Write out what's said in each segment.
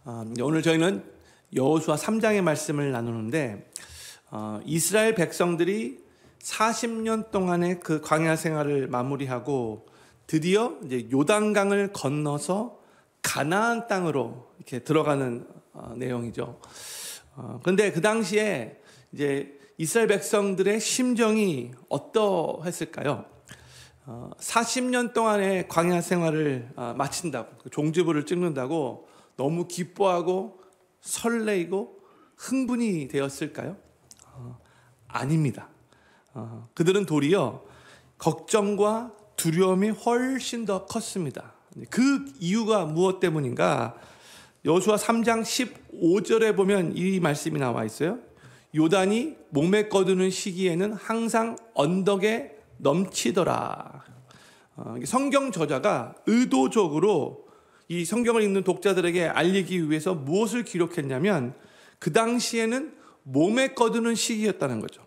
오늘 저희는 여호수아 3장의 말씀을 나누는데 이스라엘 백성들이 40년 동안의 그 광야 생활을 마무리하고 드디어 이제 요단강을 건너서 가나안 땅으로 이렇게 들어가는 내용이죠. 그런데 그 당시에 이제 이스라엘 백성들의 심정이 어떠했을까요? 40년 동안의 광야 생활을 마친다고, 종지부를 찍는다고 너무 기뻐하고 설레이고 흥분이 되었을까요? 아닙니다. 그들은 도리어 걱정과 두려움이 훨씬 더 컸습니다. 그 이유가 무엇 때문인가? 여호수아 3장 15절에 보면 이 말씀이 나와 있어요. 요단이 몸에 거두는 시기에는 항상 언덕에 넘치더라. 성경 저자가 의도적으로 이 성경을 읽는 독자들에게 알리기 위해서 무엇을 기록했냐면 그 당시에는 몸에 거두는 시기였다는 거죠.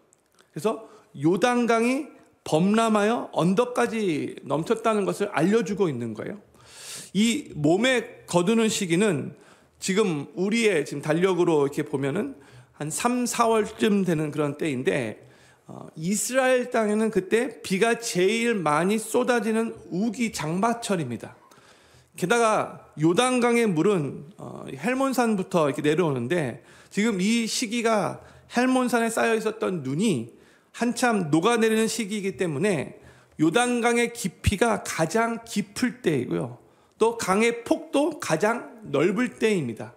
그래서 요단강이 범람하여 언덕까지 넘쳤다는 것을 알려주고 있는 거예요. 이 몸에 거두는 시기는 지금 우리의 지금 달력으로 이렇게 보면은 한 3, 4월쯤 되는 그런 때인데 이스라엘 땅에는 그때 비가 제일 많이 쏟아지는 우기 장마철입니다. 게다가 요단강의 물은 헬몬산부터 이렇게 내려오는데 지금 이 시기가 헬몬산에 쌓여 있었던 눈이 한참 녹아내리는 시기이기 때문에 요단강의 깊이가 가장 깊을 때이고요. 또 강의 폭도 가장 넓을 때입니다.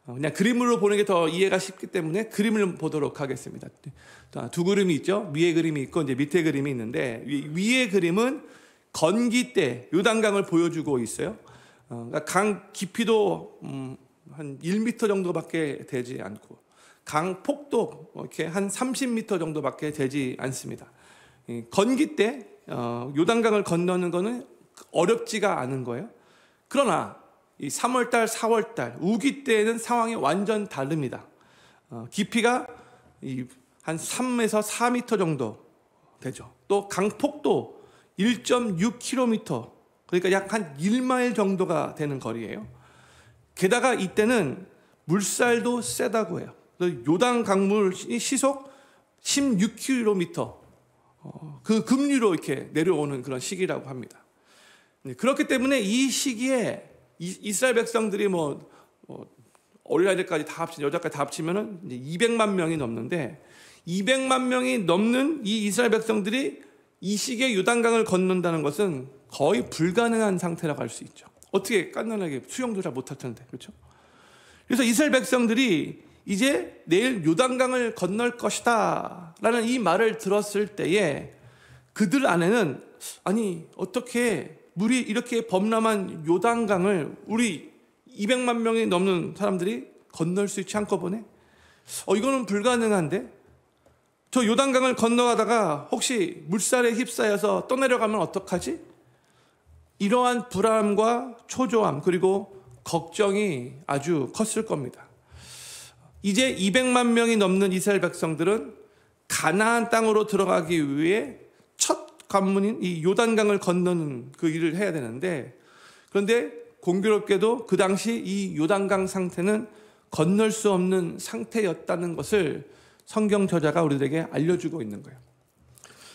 그냥 그림으로 보는 게 더 이해가 쉽기 때문에 그림을 보도록 하겠습니다. 두 그림이 있죠. 위에 그림이 있고 이제 밑에 그림이 있는데 위에 그림은 건기 때 요단강을 보여주고 있어요. 그러니까 강 깊이도 한 1m 정도밖에 되지 않고 강 폭도 이렇게 한 30m 정도밖에 되지 않습니다. 건기 때 요단강을 건너는 것은 어렵지가 않은 거예요. 그러나 이 3월달, 4월달 우기 때에는 상황이 완전 다릅니다. 깊이가 한 3에서 4m 정도 되죠. 또 강폭도 1.6km, 그러니까 약 한 1마일 정도가 되는 거리예요. 게다가 이때는 물살도 세다고 해요. 요단 강물이 시속 16km 그 급류로 이렇게 내려오는 그런 시기라고 합니다. 그렇기 때문에 이 시기에 이스라엘 백성들이 어린아이들까지 다 합친 여자까지 다 합치면은 이제 200만 명이 넘는데 200만 명이 넘는 이 이스라엘 백성들이 이 시기에 요단강을 건넌다는 것은 거의 불가능한 상태라고 할 수 있죠. 어떻게 깐난하게 수영도 잘 못할 텐데, 그렇죠? 그래서 이스라엘 백성들이 이제 내일 요단강을 건널 것이다 라는 이 말을 들었을 때에 그들 안에는 아니 어떻게 물이 이렇게 범람한 요단강을 우리 200만 명이 넘는 사람들이 건널 수 있지 한꺼번에? 이거는 불가능한데? 저 요단강을 건너가다가 혹시 물살에 휩싸여서 떠내려가면 어떡하지? 이러한 불안과 초조함 그리고 걱정이 아주 컸을 겁니다. 이제 200만 명이 넘는 이스라엘 백성들은 가나안 땅으로 들어가기 위해 첫 관문인 이 요단강을 건너는 그 일을 해야 되는데 그런데 공교롭게도 그 당시 이 요단강 상태는 건널 수 없는 상태였다는 것을 성경 저자가 우리들에게 알려주고 있는 거예요.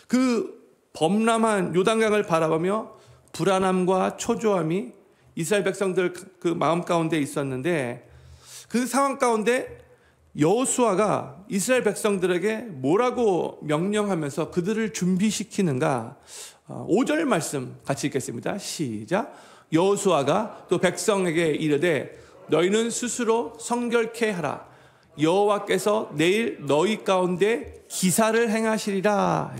그 범람한 요단강을 바라보며 불안함과 초조함이 이스라엘 백성들 그 마음 가운데 있었는데 그 상황 가운데 여호수아가 이스라엘 백성들에게 뭐라고 명령하면서 그들을 준비시키는가? 5절 말씀 같이 읽겠습니다. 시작. 여호수아가 또 백성에게 이르되 너희는 스스로 성결케 하라. 여호와께서 내일 너희 가운데 기사를 행하시리라.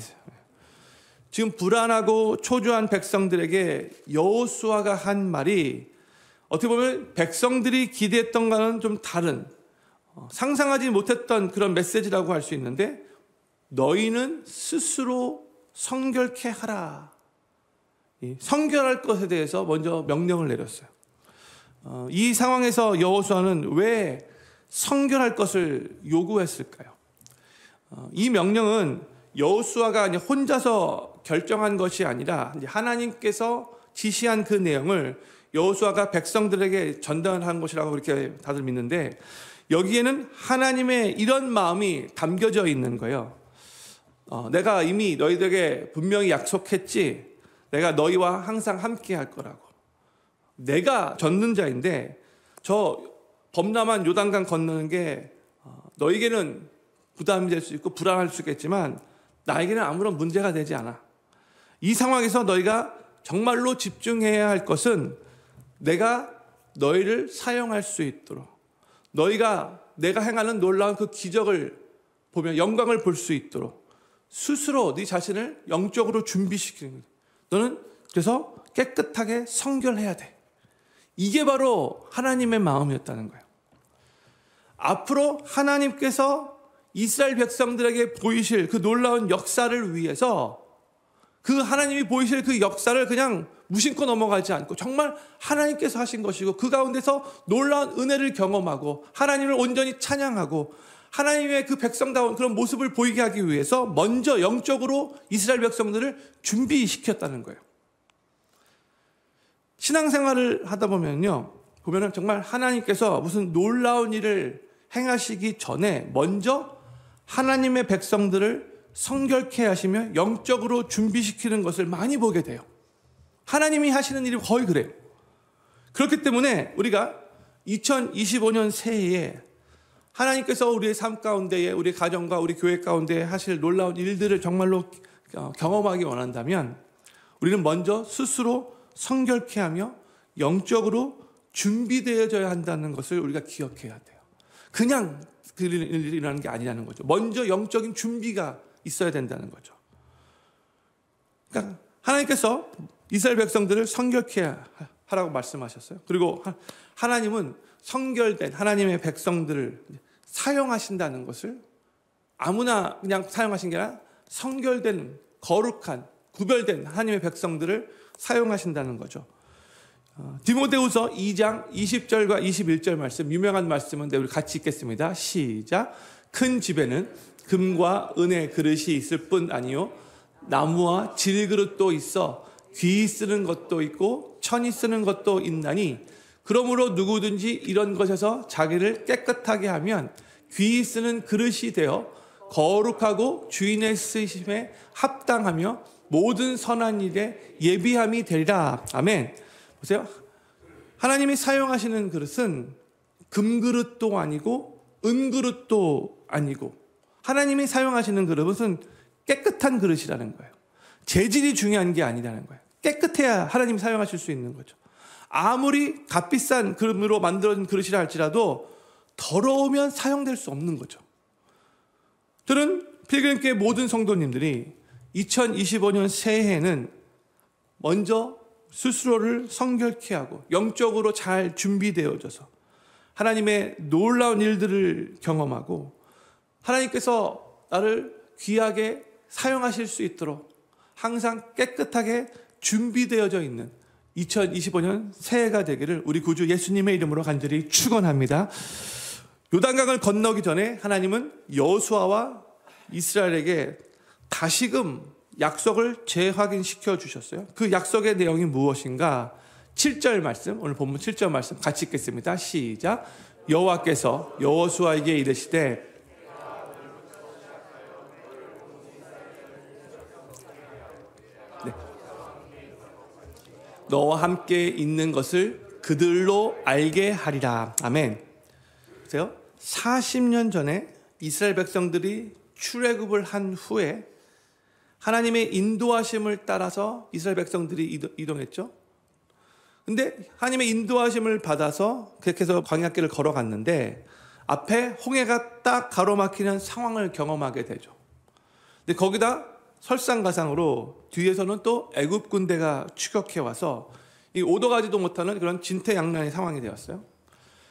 지금 불안하고 초조한 백성들에게 여호수아가 한 말이 어떻게 보면 백성들이 기대했던 것과는 좀 다른 상상하지 못했던 그런 메시지라고 할 수 있는데 너희는 스스로 성결케 하라. 성결할 것에 대해서 먼저 명령을 내렸어요. 이 상황에서 여호수아는 왜 성결할 것을 요구했을까요? 이 명령은 여호수아가 혼자서 결정한 것이 아니라 하나님께서 지시한 그 내용을 여호수아가 백성들에게 전달한 것이라고 그렇게 다들 믿는데, 여기에는 하나님의 이런 마음이 담겨져 있는 거예요. 내가 이미 너희들에게 분명히 약속했지. 내가 너희와 항상 함께 할 거라고. 내가 전능자인데 저 범람한 요단강 건너는 게 너희에게는 부담이 될 수 있고 불안할 수 있겠지만 나에게는 아무런 문제가 되지 않아. 이 상황에서 너희가 정말로 집중해야 할 것은 내가 너희를 사용할 수 있도록, 너희가 내가 행하는 놀라운 그 기적을 보며 영광을 볼 수 있도록 스스로 네 자신을 영적으로 준비시키는 거예요. 너는 그래서 깨끗하게 성결해야 돼. 이게 바로 하나님의 마음이었다는 거예요. 앞으로 하나님께서 이스라엘 백성들에게 보이실 그 놀라운 역사를 위해서 그 하나님이 보이실 그 역사를 그냥 무심코 넘어가지 않고 정말 하나님께서 하신 것이고 그 가운데서 놀라운 은혜를 경험하고 하나님을 온전히 찬양하고 하나님의 그 백성다운 그런 모습을 보이게 하기 위해서 먼저 영적으로 이스라엘 백성들을 준비시켰다는 거예요. 신앙생활을 하다 보면요, 보면은 정말 하나님께서 무슨 놀라운 일을 행하시기 전에 먼저 하나님의 백성들을 성결케 하시며 영적으로 준비시키는 것을 많이 보게 돼요. 하나님이 하시는 일이 거의 그래요. 그렇기 때문에 우리가 2025년 새해에 하나님께서 우리의 삶 가운데에 우리 가정과 우리 교회 가운데 하실 놀라운 일들을 정말로 경험하기 원한다면 우리는 먼저 스스로 성결케 하며 영적으로 준비되어져야 한다는 것을 우리가 기억해야 돼요. 그냥 그 일이 일어나는 게 아니라는 거죠. 먼저 영적인 준비가 있어야 된다는 거죠. 그러니까 하나님께서 이스라엘 백성들을 성결케 하라고 말씀하셨어요. 그리고 하나님은 성결된 하나님의 백성들을 사용하신다는 것을 아무나 그냥 사용하신 게 아니라 성결된 거룩한 구별된 하나님의 백성들을 사용하신다는 거죠. 디모데후서 2장 20절과 21절 말씀, 유명한 말씀인데 우리 같이 읽겠습니다. 시작. 큰 집에는 금과 은의 그릇이 있을 뿐 아니요 나무와 질그릇도 있어 귀 쓰는 것도 있고 천이 쓰는 것도 있나니 그러므로 누구든지 이런 것에서 자기를 깨끗하게 하면 귀 쓰는 그릇이 되어 거룩하고 주인의 쓰심에 합당하며 모든 선한 일에 예비함이 되리라. 아멘. 보세요. 하나님이 사용하시는 그릇은 금그릇도 아니고 은그릇도 아니고 하나님이 사용하시는 그릇은 깨끗한 그릇이라는 거예요. 재질이 중요한 게 아니라는 거예요. 깨끗해야 하나님이 사용하실 수 있는 거죠. 아무리 값비싼 금으로 만들어진 그릇이라 할지라도 더러우면 사용될 수 없는 거죠. 저는 필그림교회 모든 성도님들이 2025년 새해에는 먼저 스스로를 성결케 하고 영적으로 잘 준비되어져서 하나님의 놀라운 일들을 경험하고 하나님께서 나를 귀하게 사용하실 수 있도록 항상 깨끗하게 준비되어져 있는 2025년 새해가 되기를 우리 구주 예수님의 이름으로 간절히 축원합니다. 요단강을 건너기 전에 하나님은 여호수아와 이스라엘에게 다시금 약속을 재확인시켜 주셨어요. 그 약속의 내용이 무엇인가? 7절 말씀, 오늘 본문 7절 말씀 같이 읽겠습니다. 시작. 여호와께서 여호수아에게 이르시되 너와 함께 있는 것을 그들로 알게 하리라. 아멘. 보세요. 40년 전에 이스라엘 백성들이 출애굽을 한 후에 하나님의 인도하심을 따라서 이스라엘 백성들이 이동했죠. 근데 하나님의 인도하심을 받아서 그렇게 해서 광야길을 걸어갔는데 앞에 홍해가 딱 가로막히는 상황을 경험하게 되죠. 근데 거기다 설상가상으로 뒤에서는 또 애굽 군대가 추격해 와서 오도 가지도 못하는 그런 진퇴양난의 상황이 되었어요.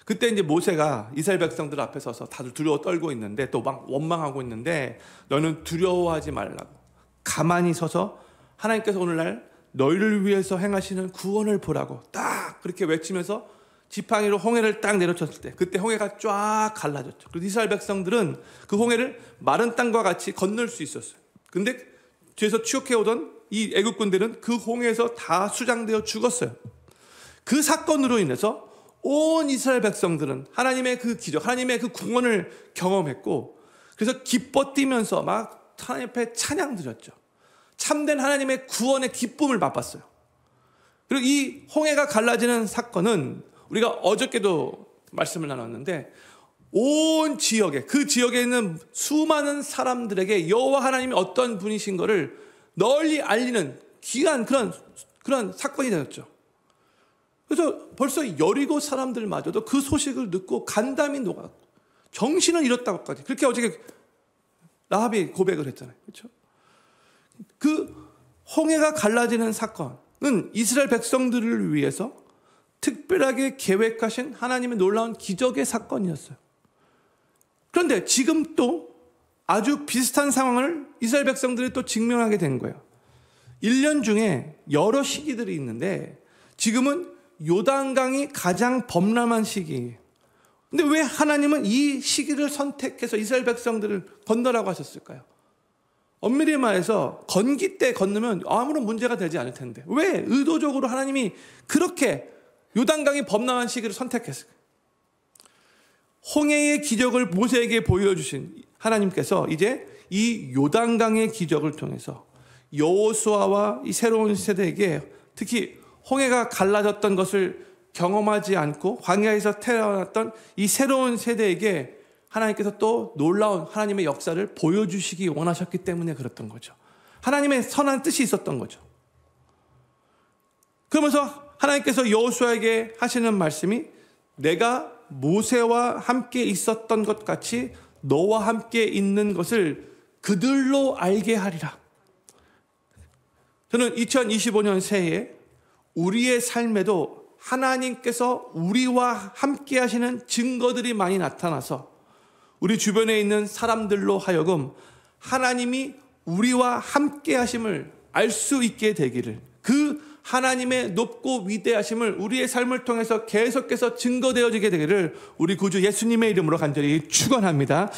그때 이제 모세가 이스라엘 백성들 앞에 서서 다들 두려워 떨고 있는데 또 막 원망하고 있는데 너는 두려워하지 말라고 가만히 서서 하나님께서 오늘날 너희를 위해서 행하시는 구원을 보라고 딱 그렇게 외치면서 지팡이로 홍해를 딱 내려쳤을 때 그때 홍해가 쫙 갈라졌죠. 그래서 이스라엘 백성들은 그 홍해를 마른 땅과 같이 건널 수 있었어요. 근데 뒤에서 추격해 오던 이 애굽 군대는 그 홍해에서 다 수장되어 죽었어요. 그 사건으로 인해서 온 이스라엘 백성들은 하나님의 그 기적, 하나님의 그 구원을 경험했고, 그래서 기뻐 뛰면서 막 하나님 앞에 찬양 드렸죠. 참된 하나님의 구원의 기쁨을 맛봤어요. 그리고 이 홍해가 갈라지는 사건은 우리가 어저께도 말씀을 나눴는데, 온 지역에, 그 지역에 있는 수많은 사람들에게 여호와 하나님이 어떤 분이신 것을 널리 알리는 귀한 그런 사건이 되었죠. 그래서 벌써 여리고 사람들마저도 그 소식을 듣고 간담이 녹았고 정신을 잃었다고까지, 그렇게 어저께 라합이 고백을 했잖아요. 그렇죠? 그 홍해가 갈라지는 사건은 이스라엘 백성들을 위해서 특별하게 계획하신 하나님의 놀라운 기적의 사건이었어요. 그런데 지금 또 아주 비슷한 상황을 이스라엘 백성들이 또 직면하게 된 거예요. 1년 중에 여러 시기들이 있는데 지금은 요단강이 가장 범람한 시기예요. 근데 왜 하나님은 이 시기를 선택해서 이스라엘 백성들을 건너라고 하셨을까요? 엄밀히 말해서 건기 때 건너면 아무런 문제가 되지 않을 텐데 왜 의도적으로 하나님이 그렇게 요단강이 범람한 시기를 선택했을까요? 홍해의 기적을 모세에게 보여주신 하나님께서 이제 이 요단강의 기적을 통해서 여호수아와 이 새로운 세대에게, 특히 홍해가 갈라졌던 것을 경험하지 않고 광야에서 태어났던 이 새로운 세대에게 하나님께서 또 놀라운 하나님의 역사를 보여주시기 원하셨기 때문에 그랬던 거죠. 하나님의 선한 뜻이 있었던 거죠. 그러면서 하나님께서 여호수아에게 하시는 말씀이, 내가 모세와 함께 있었던 것 같이 너와 함께 있는 것을 그들로 알게 하리라. 저는 2025년 새해에 우리의 삶에도 하나님께서 우리와 함께 하시는 증거들이 많이 나타나서 우리 주변에 있는 사람들로 하여금 하나님이 우리와 함께 하심을 알 수 있게 되기를, 그 하나님의 높고 위대하심을 우리의 삶을 통해서 계속해서 증거되어지게 되기를 우리 구주 예수님의 이름으로 간절히 축원합니다.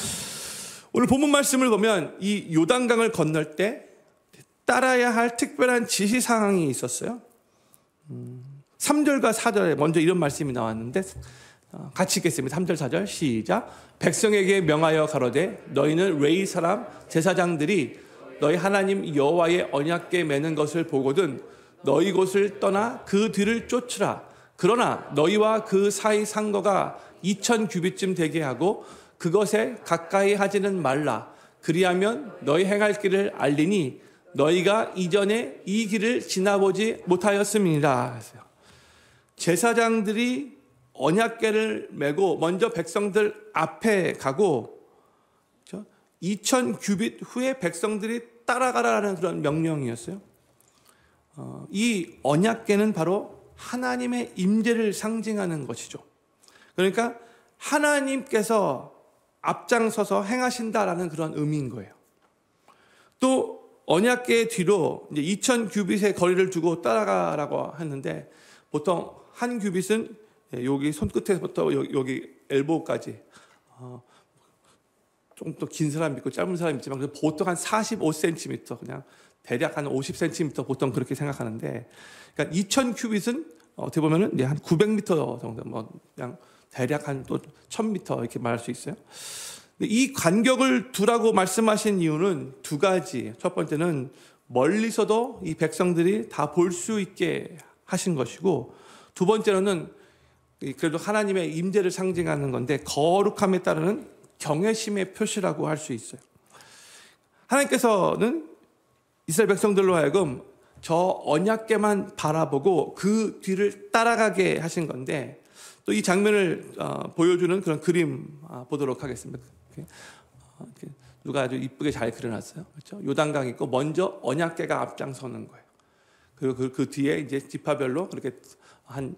오늘 본문 말씀을 보면 이 요단강을 건널 때 따라야 할 특별한 지시사항이 있었어요. 3절과 4절에 먼저 이런 말씀이 나왔는데 같이 읽겠습니다. 3절 4절 시작. 백성에게 명하여 가로되 너희는 레위 사람 제사장들이 너희 하나님 여호와의 언약궤 매는 것을 보거든 너희 곳을 떠나 그 뒤를 쫓으라. 그러나 너희와 그 사이 상거가 2000규빗쯤 되게 하고 그것에 가까이 하지는 말라. 그리하면 너희 행할 길을 알리니 너희가 이전에 이 길을 지나보지 못하였음이니라. 제사장들이 언약궤를 메고 먼저 백성들 앞에 가고 2000규빗 후에 백성들이 따라가라는 그런 명령이었어요. 이 언약궤는 바로 하나님의 임재를 상징하는 것이죠. 그러니까 하나님께서 앞장서서 행하신다라는 그런 의미인 거예요. 또 언약궤 뒤로 이제 2000규빗의 거리를 두고 따라가라고 했는데 보통 한 규빗은 여기 손끝에서부터 여기 엘보까지 좀 더 긴 사람이 있고 짧은 사람이 있지만 보통 한 45cm, 그냥 대략 한 50cm 보통 그렇게 생각하는데, 그러니까 2000규빗은 어떻게 보면은 이제 한 900m 정도, 뭐 그냥 대략 한 또 1000m 이렇게 말할 수 있어요. 이 간격을 두라고 말씀하신 이유는 두 가지. 첫 번째는 멀리서도 이 백성들이 다 볼 수 있게 하신 것이고, 두 번째로는 그래도 하나님의 임재를 상징하는 건데 거룩함에 따르는 경외심의 표시라고 할 수 있어요. 하나님께서는 이스라엘 백성들로 하여금 저 언약궤만 바라보고 그 뒤를 따라가게 하신 건데, 또 이 장면을 보여주는 그런 그림 보도록 하겠습니다. 누가 아주 이쁘게 잘 그려놨어요. 그렇죠? 요단강 있고 먼저 언약궤가 앞장서는 거예요. 그리고 그 뒤에 이제 지파별로 그렇게 한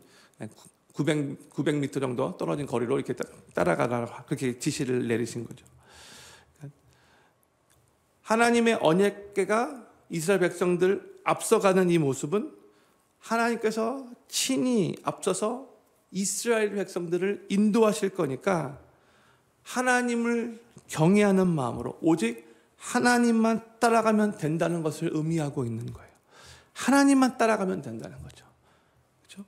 900m 정도 떨어진 거리로 이렇게 따라가라, 그렇게 지시를 내리신 거죠. 하나님의 언약궤가 이스라엘 백성들 앞서가는 이 모습은 하나님께서 친히 앞서서 이스라엘 백성들을 인도하실 거니까 하나님을 경외하는 마음으로 오직 하나님만 따라가면 된다는 것을 의미하고 있는 거예요. 하나님만 따라가면 된다는 거죠. 그렇죠?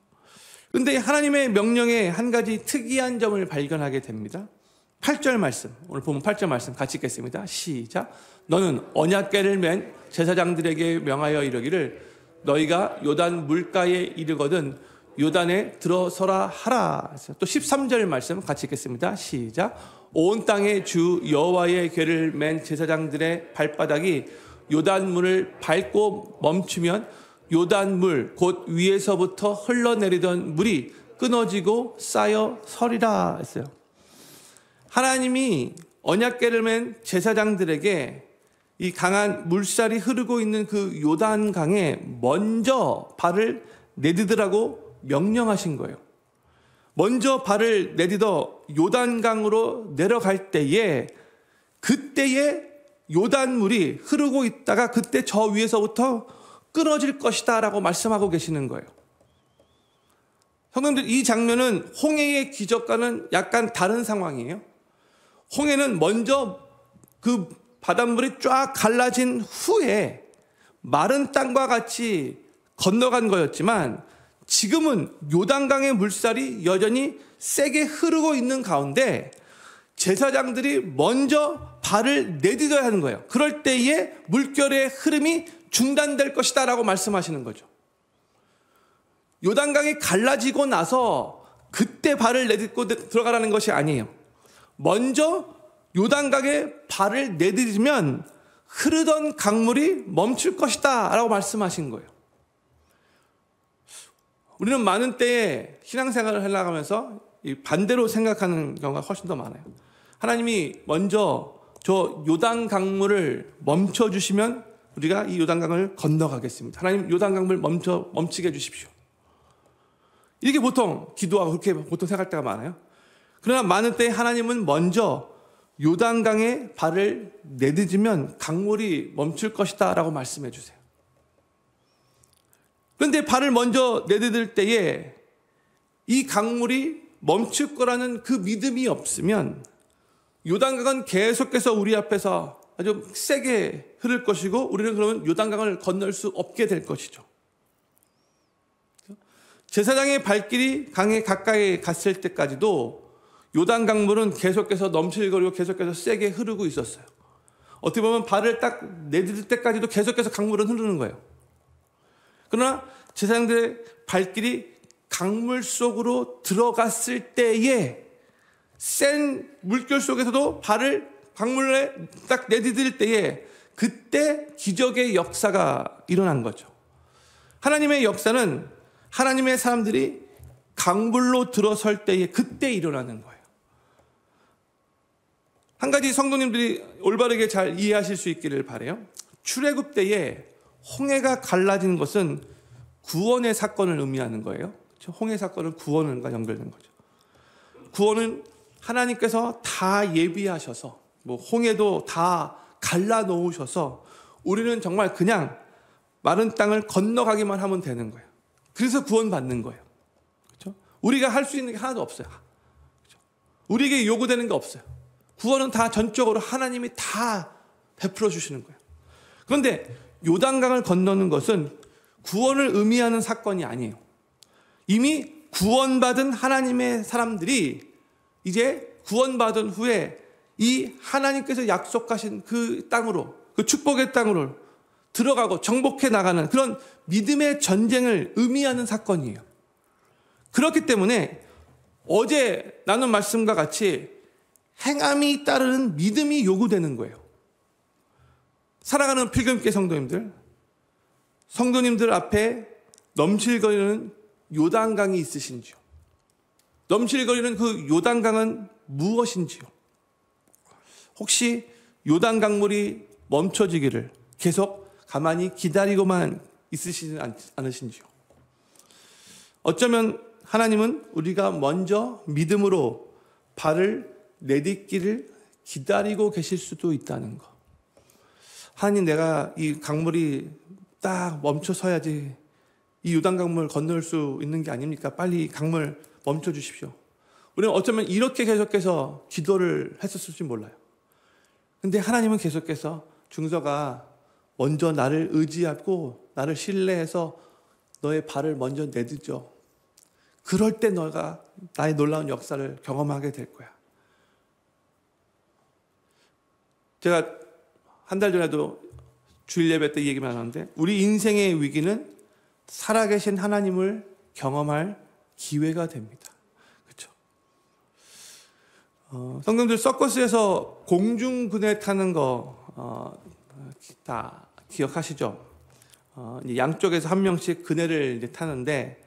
그런데 하나님의 명령에 한 가지 특이한 점을 발견하게 됩니다. 8절 말씀, 오늘 보면 8절 말씀 같이 읽겠습니다. 시작. 너는 언약궤를 맨 제사장들에게 명하여 이르기를 너희가 요단 물가에 이르거든 요단에 들어서라 하라. 또 13절 말씀 같이 읽겠습니다. 시작. 온 땅의 주 여호와의 궤를 맨 제사장들의 발바닥이 요단물을 밟고 멈추면 요단물 곧 위에서부터 흘러내리던 물이 끊어지고 쌓여 서리라 했어요. 하나님이 언약궤를 맨 제사장들에게 이 강한 물살이 흐르고 있는 그 요단강에 먼저 발을 내디디라고 명령하신 거예요. 먼저 발을 내딛어 요단강으로 내려갈 때에 그때에 요단물이 흐르고 있다가 그때 저 위에서부터 끊어질 것이다 라고 말씀하고 계시는 거예요. 성도님들, 이 장면은 홍해의 기적과는 약간 다른 상황이에요. 홍해는 먼저 그 바닷물이 쫙 갈라진 후에 마른 땅과 같이 건너간 거였지만 지금은 요단강의 물살이 여전히 세게 흐르고 있는 가운데 제사장들이 먼저 발을 내딛어야 하는 거예요. 그럴 때에 물결의 흐름이 중단될 것이다 라고 말씀하시는 거죠. 요단강이 갈라지고 나서 그때 발을 내딛고 들어가라는 것이 아니에요. 먼저 요단강에 발을 내딛으면 흐르던 강물이 멈출 것이다 라고 말씀하신 거예요. 우리는 많은 때에 신앙생활을 하려고 하면서 반대로 생각하는 경우가 훨씬 더 많아요. 하나님이 먼저 저 요단 강물을 멈춰주시면 우리가 이 요단강을 건너가겠습니다. 하나님 요단강물 멈추게 해주십시오. 이렇게 보통 기도하고 그렇게 보통 생각할 때가 많아요. 그러나 많은 때에 하나님은 먼저 요단강에 발을 내딛으면 강물이 멈출 것이다 라고 말씀해 주세요. 그런데 발을 먼저 내딛을 때에 이 강물이 멈출 거라는 그 믿음이 없으면 요단강은 계속해서 우리 앞에서 아주 세게 흐를 것이고 우리는 그러면 요단강을 건널 수 없게 될 것이죠. 제사장의 발길이 강에 가까이 갔을 때까지도 요단강물은 계속해서 넘실거리고 계속해서 세게 흐르고 있었어요. 어떻게 보면 발을 딱 내딛을 때까지도 계속해서 강물은 흐르는 거예요. 그러나 제사장들의 발길이 강물 속으로 들어갔을 때에 센 물결 속에서도 발을 강물에 딱 내디딜 때에 그때 기적의 역사가 일어난 거죠. 하나님의 역사는 하나님의 사람들이 강물로 들어설 때에 그때 일어나는 거예요. 한 가지 성도님들이 올바르게 잘 이해하실 수 있기를 바라요. 출애굽 때에 홍해가 갈라진 것은 구원의 사건을 의미하는 거예요. 홍해 사건은 구원과 연결된 거죠. 구원은 하나님께서 다 예비하셔서 홍해도 다 갈라 놓으셔서 우리는 정말 그냥 마른 땅을 건너가기만 하면 되는 거예요. 그래서 구원받는 거예요. 그렇죠? 우리가 할 수 있는 게 하나도 없어요. 그렇죠? 우리에게 요구되는 게 없어요. 구원은 다 전적으로 하나님이 다 베풀어 주시는 거예요. 그런데 요단강을 건너는 것은 구원을 의미하는 사건이 아니에요. 이미 구원받은 하나님의 사람들이 이제 구원받은 후에 이 하나님께서 약속하신 그 땅으로, 그 축복의 땅으로 들어가고 정복해 나가는 그런 믿음의 전쟁을 의미하는 사건이에요. 그렇기 때문에 어제 나눈 말씀과 같이 행함이 따르는 믿음이 요구되는 거예요. 사랑하는 필금교 성도님들, 성도님들 앞에 넘실거리는 요단강이 있으신지요? 넘실거리는 그 요단강은 무엇인지요? 혹시 요단강물이 멈춰지기를 계속 가만히 기다리고만 있으시지 않으신지요? 어쩌면 하나님은 우리가 먼저 믿음으로 발을 내딛기를 기다리고 계실 수도 있다는 거. 하나님, 내가 이 강물이 딱 멈춰서야지 이 요단강물 건널 수 있는 게 아닙니까? 빨리 강물 멈춰 주십시오. 우리는 어쩌면 이렇게 계속해서 기도를 했었을지 몰라요. 근데 하나님은 계속해서 중서가 먼저 나를 의지하고 나를 신뢰해서 너의 발을 먼저 내딛어. 그럴 때 너가 나의 놀라운 역사를 경험하게 될 거야. 제가 한 달 전에도 주일 예배 때 얘기만 하는데 우리 인생의 위기는 살아계신 하나님을 경험할 기회가 됩니다. 그렇죠? 성도들 서커스에서 공중그네 타는 거 다 기억하시죠? 양쪽에서 한 명씩 그네를 이제 타는데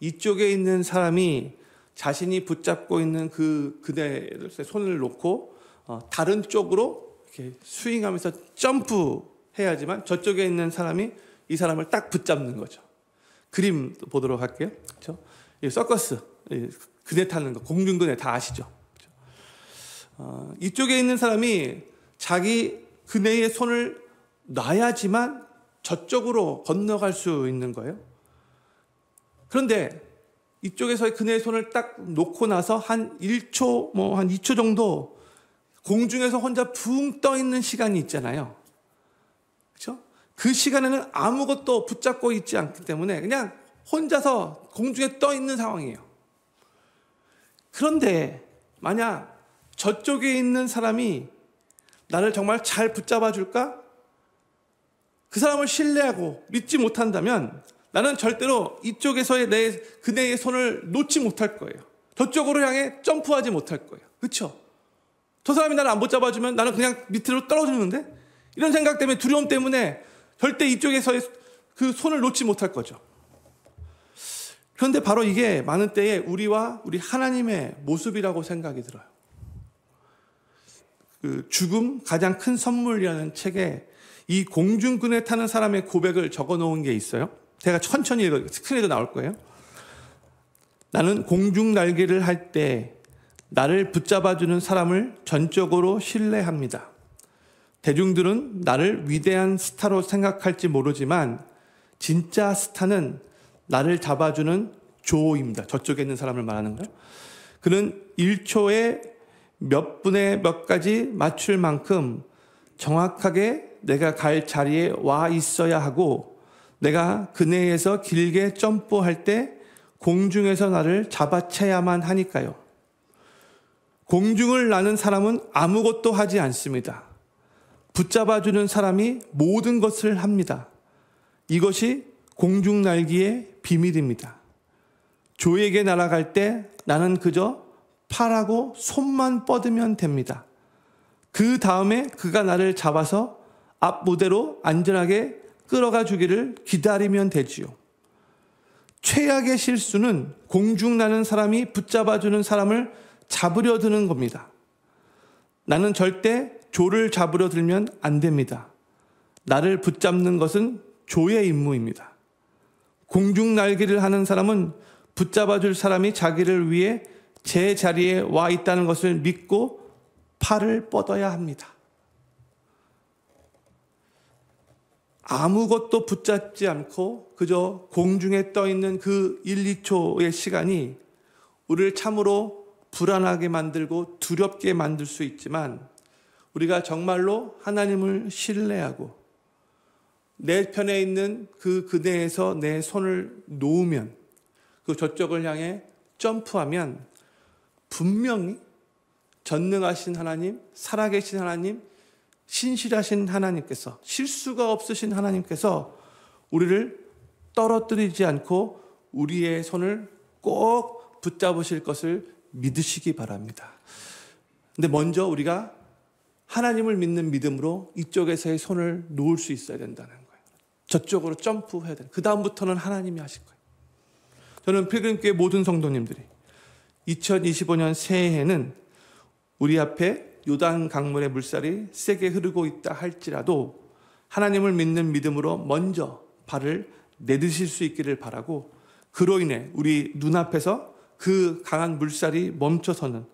이쪽에 있는 사람이 자신이 붙잡고 있는 그 그네에 손을 놓고 다른 쪽으로 이렇게 스윙하면서 점프해야지만 저쪽에 있는 사람이 이 사람을 딱 붙잡는 거죠. 그림 보도록 할게요. 그렇죠? 서커스 그네 타는 거, 공중그네 다 아시죠? 그렇죠? 이쪽에 있는 사람이 자기 그네에 손을 놔야지만 저쪽으로 건너갈 수 있는 거예요. 그런데 이쪽에서 그네의 손을 딱 놓고 나서 한 1초, 한 2초 정도 공중에서 혼자 붕 떠 있는 시간이 있잖아요. 그렇죠? 그 시간에는 아무것도 붙잡고 있지 않기 때문에 그냥 혼자서 공중에 떠 있는 상황이에요. 그런데 만약 저쪽에 있는 사람이 나를 정말 잘 붙잡아 줄까? 그 사람을 신뢰하고 믿지 못한다면 나는 절대로 이쪽에서의 내 그네의 손을 놓지 못할 거예요. 저쪽으로 향해 점프하지 못할 거예요. 그렇죠? 저 사람이 나를 안 붙잡아주면 나는 그냥 밑으로 떨어지는데 이런 생각 때문에 두려움 때문에 절대 이쪽에서의 그 손을 놓지 못할 거죠. 그런데 바로 이게 많은 때에 우리와 우리 하나님의 모습이라고 생각이 들어요. 그 죽음 가장 큰 선물이라는 책에 이 공중근에 타는 사람의 고백을 적어 놓은 게 있어요. 제가 천천히 읽어요. 스크린에도 나올 거예요. 나는 공중 날개를 할 때 나를 붙잡아주는 사람을 전적으로 신뢰합니다. 대중들은 나를 위대한 스타로 생각할지 모르지만 진짜 스타는 나를 잡아주는 조입니다. 저쪽에 있는 사람을 말하는 거예요. 그는 1초에 몇 분에 몇 가지 맞출 만큼 정확하게 내가 갈 자리에 와 있어야 하고 내가 그네에서 길게 점프할 때 공중에서 나를 잡아채야만 하니까요. 공중을 나는 사람은 아무것도 하지 않습니다. 붙잡아주는 사람이 모든 것을 합니다. 이것이 공중 날기의 비밀입니다. 조에게 날아갈 때 나는 그저 팔하고 손만 뻗으면 됩니다. 그 다음에 그가 나를 잡아서 앞 무대로 안전하게 끌어가 주기를 기다리면 되지요. 최악의 실수는 공중 나는 사람이 붙잡아주는 사람을 잡으려 드는 겁니다. 나는 절대 조를 잡으려 들면 안 됩니다. 나를 붙잡는 것은 조의 임무입니다. 공중 날기를 하는 사람은 붙잡아줄 사람이 자기를 위해 제 자리에 와 있다는 것을 믿고 팔을 뻗어야 합니다. 아무것도 붙잡지 않고 그저 공중에 떠 있는 그 1, 2초의 시간이 우리를 참으로 불안하게 만들고 두렵게 만들 수 있지만 우리가 정말로 하나님을 신뢰하고 내 편에 있는 그 그네에서 내 손을 놓으면 그 저쪽을 향해 점프하면 분명히 전능하신 하나님, 살아계신 하나님, 신실하신 하나님께서, 실수가 없으신 하나님께서 우리를 떨어뜨리지 않고 우리의 손을 꼭 붙잡으실 것을 믿으시기 바랍니다. 근데 먼저 우리가 하나님을 믿는 믿음으로 이쪽에서의 손을 놓을 수 있어야 된다는 거예요. 저쪽으로 점프해야 돼요. 그 다음부터는 하나님이 하실 거예요. 저는 필그림교회 모든 성도님들이 2025년 새해에는 우리 앞에 요단 강물의 물살이 세게 흐르고 있다 할지라도 하나님을 믿는 믿음으로 먼저 발을 내딛으실 수 있기를 바라고 그로 인해 우리 눈앞에서 그 강한 물살이 멈춰서는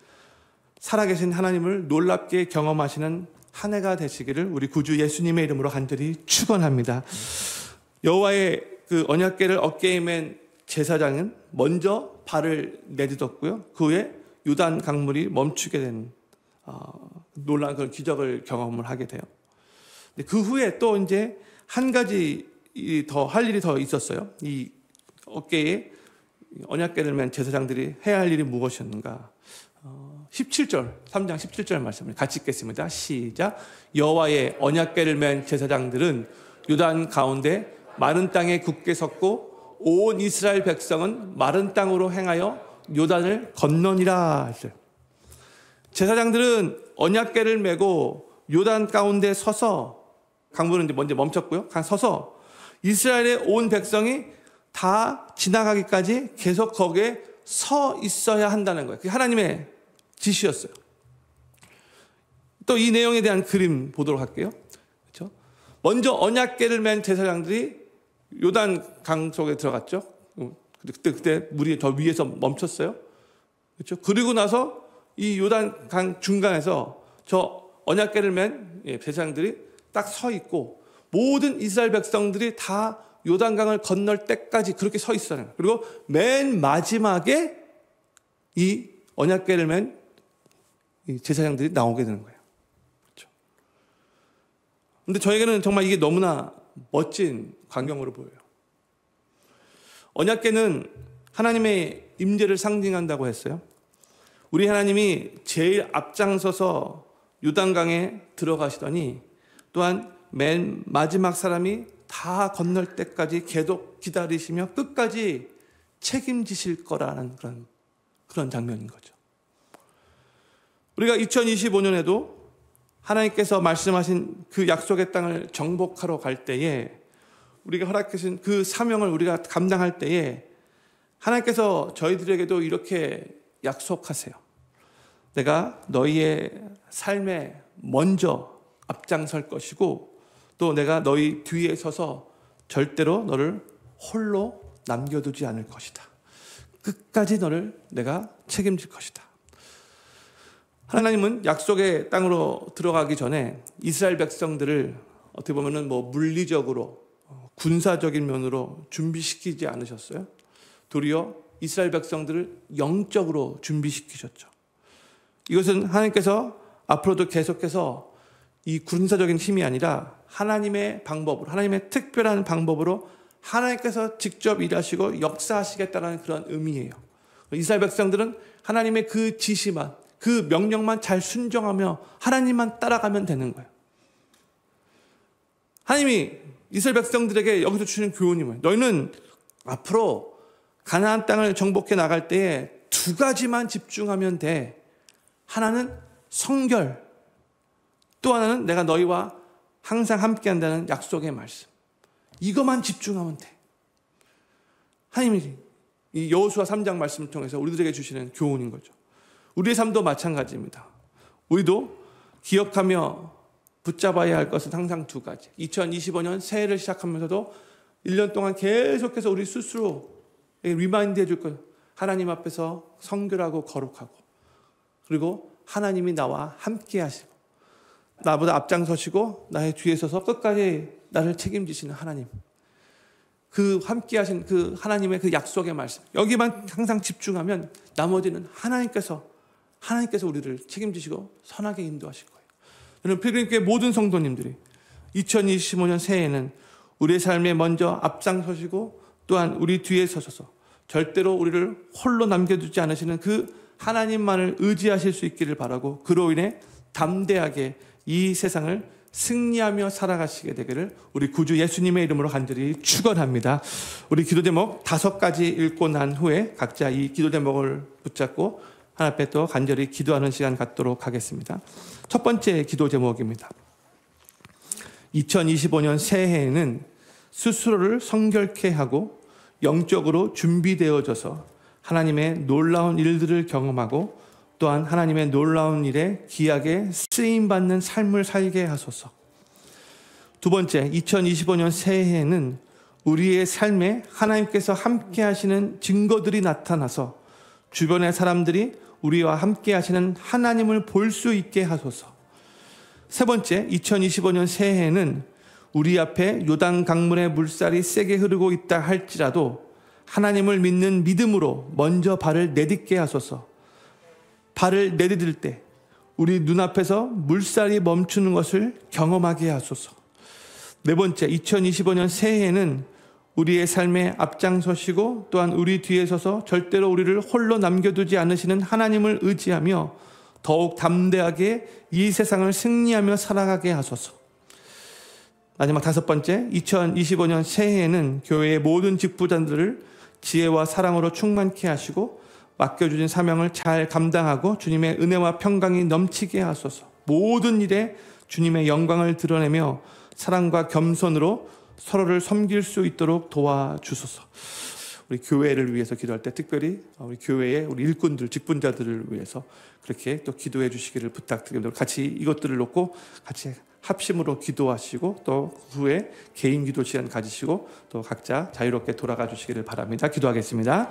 살아계신 하나님을 놀랍게 경험하시는 한 해가 되시기를 우리 구주 예수님의 이름으로 간절히 축원합니다. 여호와의 그 언약궤를 어깨에 맨 제사장은 먼저 발을 내딛었고요. 그 후에 요단 강물이 멈추게 된 놀라운 그런 기적을 경험을 하게 돼요. 그 후에 또 이제 한 가지 더 할 일이 더 있었어요. 이 어깨에 언약궤를 맨 제사장들이 해야 할 일이 무엇이었는가? 17절, 3장 17절 말씀을 같이 읽겠습니다. 시작. 여호와의 언약궤를 맨 제사장들은 요단 가운데 마른 땅에 굳게 섰고 온 이스라엘 백성은 마른 땅으로 행하여 요단을 건너니라 했어요. 제사장들은 언약궤를 메고 요단 가운데 서서, 강물은 이제 먼저 멈췄고요. 서서 이스라엘의 온 백성이 다 지나가기까지 계속 거기에 서 있어야 한다는 거예요. 그게 하나님의 지시였어요. 또 이 내용에 대한 그림 보도록 할게요. 그렇죠? 먼저 언약궤를 맨 제사장들이 요단 강 속에 들어갔죠. 그때 물이 더 위에서 멈췄어요. 그렇죠? 그리고 나서 이 요단 강 중간에서 저 언약궤를 맨 제사장들이 딱 서 있고 모든 이스라엘 백성들이 다 요단강을 건널 때까지 그렇게 서 있어요. 그리고 맨 마지막에 이 언약궤를 맨 제사장들이 나오게 되는 거예요. 그렇죠? 근데 저에게는 정말 이게 너무나 멋진 광경으로 보여요. 언약궤는 하나님의 임재를 상징한다고 했어요. 우리 하나님이 제일 앞장서서 요단강에 들어가시더니 또한 맨 마지막 사람이 다 건널 때까지 계속 기다리시며 끝까지 책임지실 거라는 그런 장면인 거죠. 우리가 2025년에도 하나님께서 말씀하신 그 약속의 땅을 정복하러 갈 때에 우리가 허락하신 그 사명을 우리가 감당할 때에 하나님께서 저희들에게도 이렇게 약속하세요. 내가 너희의 삶에 먼저 앞장설 것이고 또 내가 너희 뒤에 서서 절대로 너를 홀로 남겨두지 않을 것이다. 끝까지 너를 내가 책임질 것이다. 하나님은 약속의 땅으로 들어가기 전에 이스라엘 백성들을 어떻게 보면은 물리적으로 군사적인 면으로 준비시키지 않으셨어요. 도리어 이스라엘 백성들을 영적으로 준비시키셨죠. 이것은 하나님께서 앞으로도 계속해서 이 군사적인 힘이 아니라 하나님의 방법으로, 하나님의 특별한 방법으로 하나님께서 직접 일하시고 역사하시겠다는 그런 의미예요. 이스라엘 백성들은 하나님의 그 지시만, 그 명령만 잘 순종하며 하나님만 따라가면 되는 거예요. 하나님이 이스라엘 백성들에게 여기서 주시는 교훈이 뭐예요? 너희는 앞으로 가나안 땅을 정복해 나갈 때에 두 가지만 집중하면 돼. 하나는 성결, 또 하나는 내가 너희와 항상 함께 한다는 약속의 말씀. 이것만 집중하면 돼. 하나님이 이 여호수아 3장 말씀을 통해서 우리들에게 주시는 교훈인 거죠. 우리의 삶도 마찬가지입니다. 우리도 기억하며 붙잡아야 할 것은 항상 두 가지. 2025년 새해를 시작하면서도 1년 동안 계속해서 우리 스스로 리마인드 해줄 것. 하나님 앞에서 성결하고 거룩하고, 그리고 하나님이 나와 함께 하시고 나보다 앞장서시고 나의 뒤에 서서 끝까지 나를 책임지시는 하나님, 그 함께 하신 그 하나님의 그 약속의 말씀, 여기만 항상 집중하면 나머지는 하나님께서 우리를 책임지시고 선하게 인도하실 거예요. 저는 필그림교회 모든 성도님들이 2025년 새해에는 우리의 삶에 먼저 앞장서시고 또한 우리 뒤에 서셔서 절대로 우리를 홀로 남겨두지 않으시는 그 하나님만을 의지하실 수 있기를 바라고, 그로 인해 담대하게 이 세상을 승리하며 살아가시게 되기를 우리 구주 예수님의 이름으로 간절히 축원합니다. 우리 기도 제목 5가지 읽고 난 후에 각자 이 기도 제목을 붙잡고 하나님 앞에 또 간절히 기도하는 시간 갖도록 하겠습니다. 첫 번째 기도 제목입니다. 2025년 새해에는 스스로를 성결케 하고 영적으로 준비되어져서 하나님의 놀라운 일들을 경험하고 또한 하나님의 놀라운 일에 귀하게 쓰임받는 삶을 살게 하소서. 두 번째, 2025년 새해에는 우리의 삶에 하나님께서 함께 하시는 증거들이 나타나서 주변의 사람들이 우리와 함께 하시는 하나님을 볼 수 있게 하소서. 세 번째, 2025년 새해에는 우리 앞에 요단 강물의 물살이 세게 흐르고 있다 할지라도 하나님을 믿는 믿음으로 먼저 발을 내딛게 하소서. 발을 내디딜 때 우리 눈앞에서 물살이 멈추는 것을 경험하게 하소서. 네 번째, 2025년 새해에는 우리의 삶에 앞장서시고 또한 우리 뒤에 서서 절대로 우리를 홀로 남겨두지 않으시는 하나님을 의지하며 더욱 담대하게 이 세상을 승리하며 살아가게 하소서. 마지막 5번째, 2025년 새해에는 교회의 모든 직부자들을 지혜와 사랑으로 충만케 하시고 맡겨주신 사명을 잘 감당하고 주님의 은혜와 평강이 넘치게 하소서. 모든 일에 주님의 영광을 드러내며 사랑과 겸손으로 서로를 섬길 수 있도록 도와주소서. 우리 교회를 위해서 기도할 때 특별히 우리 교회의 우리 일꾼들, 직분자들을 위해서 그렇게 또 기도해 주시기를 부탁드립니다. 같이 이것들을 놓고 같이 합심으로 기도하시고 또 후에 개인 기도 시간 가지시고 또 각자 자유롭게 돌아가 주시기를 바랍니다. 기도하겠습니다.